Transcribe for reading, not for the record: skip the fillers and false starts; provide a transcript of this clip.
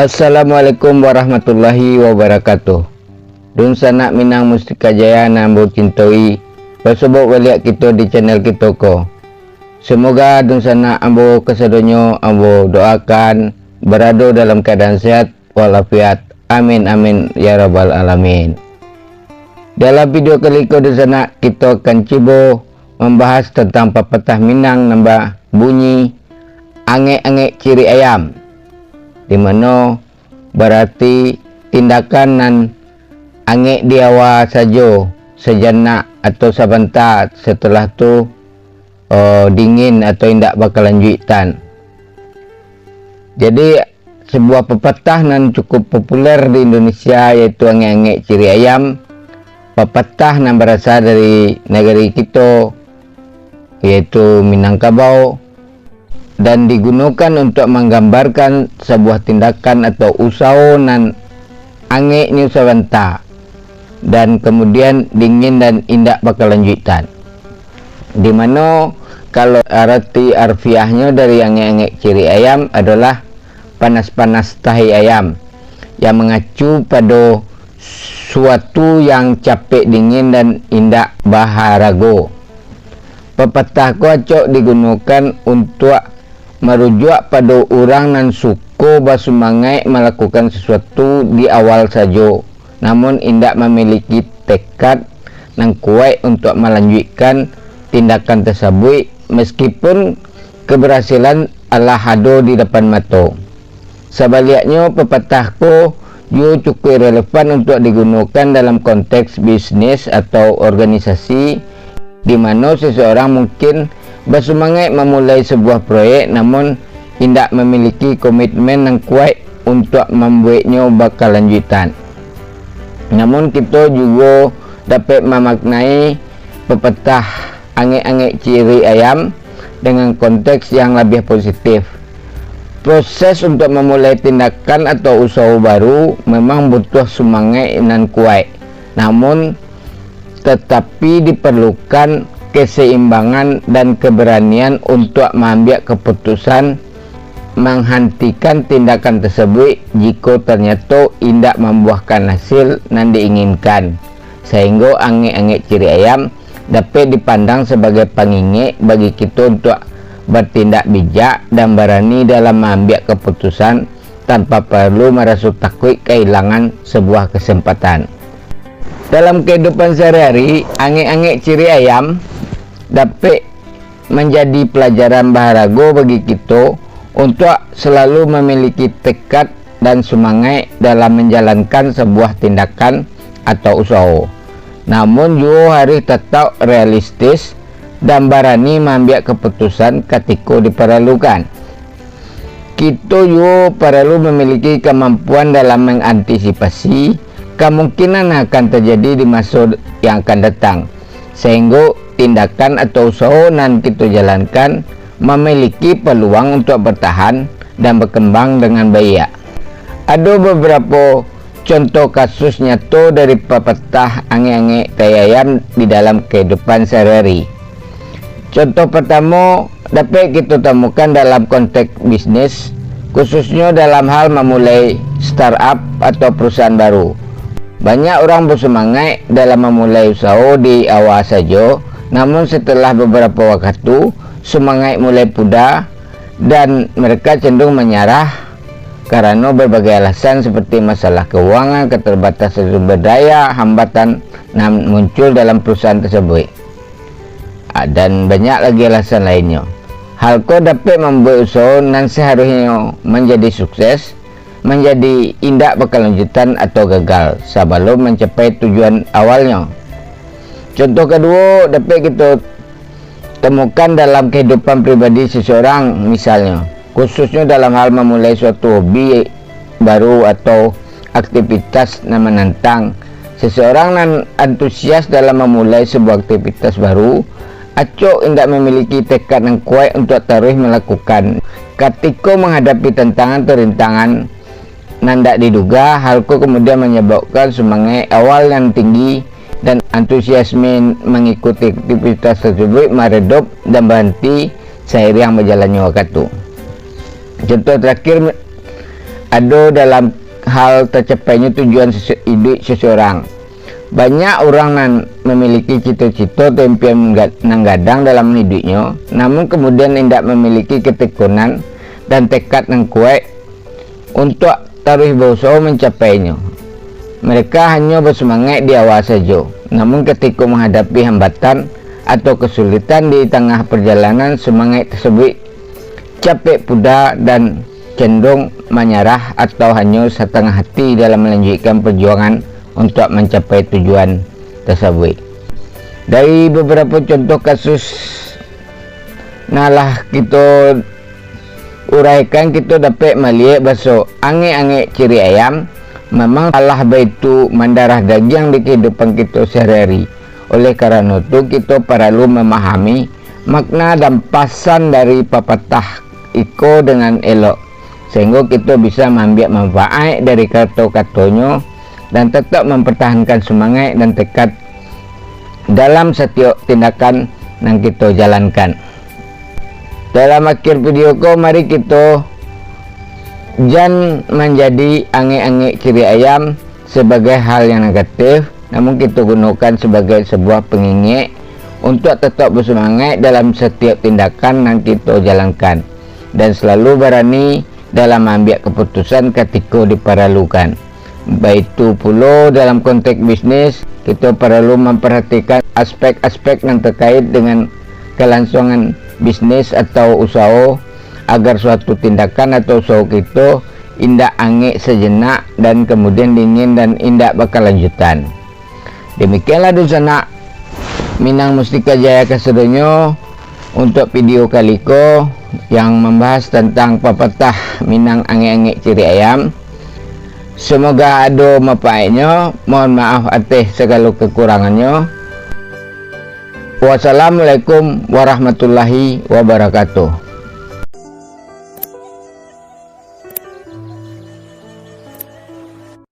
Assalamualaikum warahmatullahi wabarakatuh. Dun sanak minang Mustika Jaya nambu cintoi pasubuk balik kita di channel kita ko. Semoga dun sanak ambo kesadonyo ambo doakan berada dalam keadaan sehat walafiat. Amin amin ya rabbal alamin. Dalam video kali ko dun sanak kita akan coba membahas tentang pepatah Minang nambah bunyi angek-angek ciri ayam, di mana berarti tindakan nan angek diawa saja sejenak atau sebentar, setelah tu dingin atau indak bakal lanjutan. Jadi sebuah pepatah nan cukup populer di Indonesia, yaitu angek-angek ciri ayam. Pepatah nan berasal dari negeri kita, yaitu Minangkabau, dan digunakan untuk menggambarkan sebuah tindakan atau usaha nan angeknya sebentar dan kemudian dingin dan indak bakal lanjutan. Dimana kalau arti harfiahnya dari angek-angek ciri ayam adalah panas-panas tahi ayam, yang mengacu pada suatu yang capek dingin dan indak baharago. Pepatah kuacok digunakan untuk merujuk pada orang nan suka bersemangat melakukan sesuatu di awal saja, namun indak memiliki tekad nan kuat untuk melanjutkan tindakan tersebut meskipun keberhasilan adalah ada di depan mata. Sebaliknya, pepatahku juga cukup relevan untuk digunakan dalam konteks bisnis atau organisasi, di mana seseorang mungkin bersemangat memulai sebuah proyek namun tidak memiliki komitmen yang kuat untuk membuatnya bakal lanjutan. Namun kita juga dapat memaknai pepatah angek-angek ciri ayam dengan konteks yang lebih positif. Proses untuk memulai tindakan atau usaha baru memang butuh semangat yang kuat, namun tetapi diperlukan keseimbangan dan keberanian untuk mengambil keputusan menghentikan tindakan tersebut jika ternyata tidak membuahkan hasil yang diinginkan, sehingga angek-angek ciri ayam dapat dipandang sebagai pengingat bagi kita untuk bertindak bijak dan berani dalam mengambil keputusan tanpa perlu merasa takut kehilangan sebuah kesempatan. Dalam kehidupan sehari-hari, angek-angek ciri ayam dapat menjadi pelajaran berharga bagi kita untuk selalu memiliki tekad dan semangat dalam menjalankan sebuah tindakan atau usaha. Namun juga harus tetap realistis dan berani mengambil keputusan ketika diperlukan. Kita juga perlu memiliki kemampuan dalam mengantisipasi kemungkinan akan terjadi di masa yang akan datang, sehingga tindakan atau usaha yang kita jalankan memiliki peluang untuk bertahan dan berkembang dengan baik. Ada beberapa contoh kasus nyata dari pepatah angek-angek tai ayam di dalam kehidupan sehari-hari. Contoh pertama dapat kita temukan dalam konteks bisnis, khususnya dalam hal memulai startup atau perusahaan baru. Banyak orang bersemangat dalam memulai usaha di awal saja, namun setelah beberapa waktu semangat mulai pudar dan mereka cenderung menyerah karena berbagai alasan seperti masalah keuangan, keterbatasan sumber daya, hambatan yang muncul dalam perusahaan tersebut, dan banyak lagi alasan lainnya. Hal itu dapat membuat usaha yang seharusnya menjadi sukses menjadi indak bakal lanjutan atau gagal sebelum mencapai tujuan awalnya. Contoh kedua dapat kita temukan dalam kehidupan pribadi seseorang, misalnya khususnya dalam hal memulai suatu hobi baru atau aktivitas yang menantang. Seseorang yang antusias dalam memulai sebuah aktivitas baru acok tidak memiliki tekad yang kuat untuk terus melakukan. Ketika menghadapi tantangan atau rintangan tidak diduga, hal itu kemudian menyebabkan semangat awal yang tinggi dan antusiasme mengikuti aktivitas tersebut meredup dan berhenti seiring berjalannya waktu. Contoh terakhir ada dalam hal tercapainya tujuan hidup seseorang. Banyak orang nan memiliki cita-cita atau impian nanggadang dalam hidupnya, namun kemudian tidak memiliki ketekunan dan tekad yang kuat untuk terus berusaha mencapainya. Mereka hanya bersemangat di awal saja, namun ketika menghadapi hambatan atau kesulitan di tengah perjalanan, semangat tersebut capek pudar dan cenderung menyerah atau hanya setengah hati dalam melanjutkan perjuangan untuk mencapai tujuan tersebut. Dari beberapa contoh kasus nalah kita uraikan, kita dapat melihat bahawa angek-angek ciri ayam memang salah baitu mendarah daging di kehidupan kita sehari-hari. Oleh karena itu kita perlu memahami makna dan pasan dari pepatah iko dengan elok, sehingga kita bisa mengambil manfaat dari kata-katanya dan tetap mempertahankan semangat dan tekad dalam setiap tindakan yang kita jalankan. Dalam akhir video ko, mari kita jangan menjadi angek-angek ciri ayam sebagai hal yang negatif, namun kita gunakan sebagai sebuah pengingat untuk tetap bersemangat dalam setiap tindakan yang kita jalankan, dan selalu berani dalam mengambil keputusan ketika diperlukan. Baik itu pula dalam konteks bisnis, kita perlu memperhatikan aspek-aspek yang terkait dengan kelangsungan bisnis atau usaha, agar suatu tindakan atau usaha kita indak angek sejenak dan kemudian dingin dan indak bakal lanjutan. Demikianlah Dusanak Minang Mustika Jaya kesedoyo untuk video kali ko yang membahas tentang pepatah Minang angek-angek ciri ayam. Semoga ada manfaatnya. Mohon maaf atas segala kekurangannya. Wassalamualaikum warahmatullahi wabarakatuh.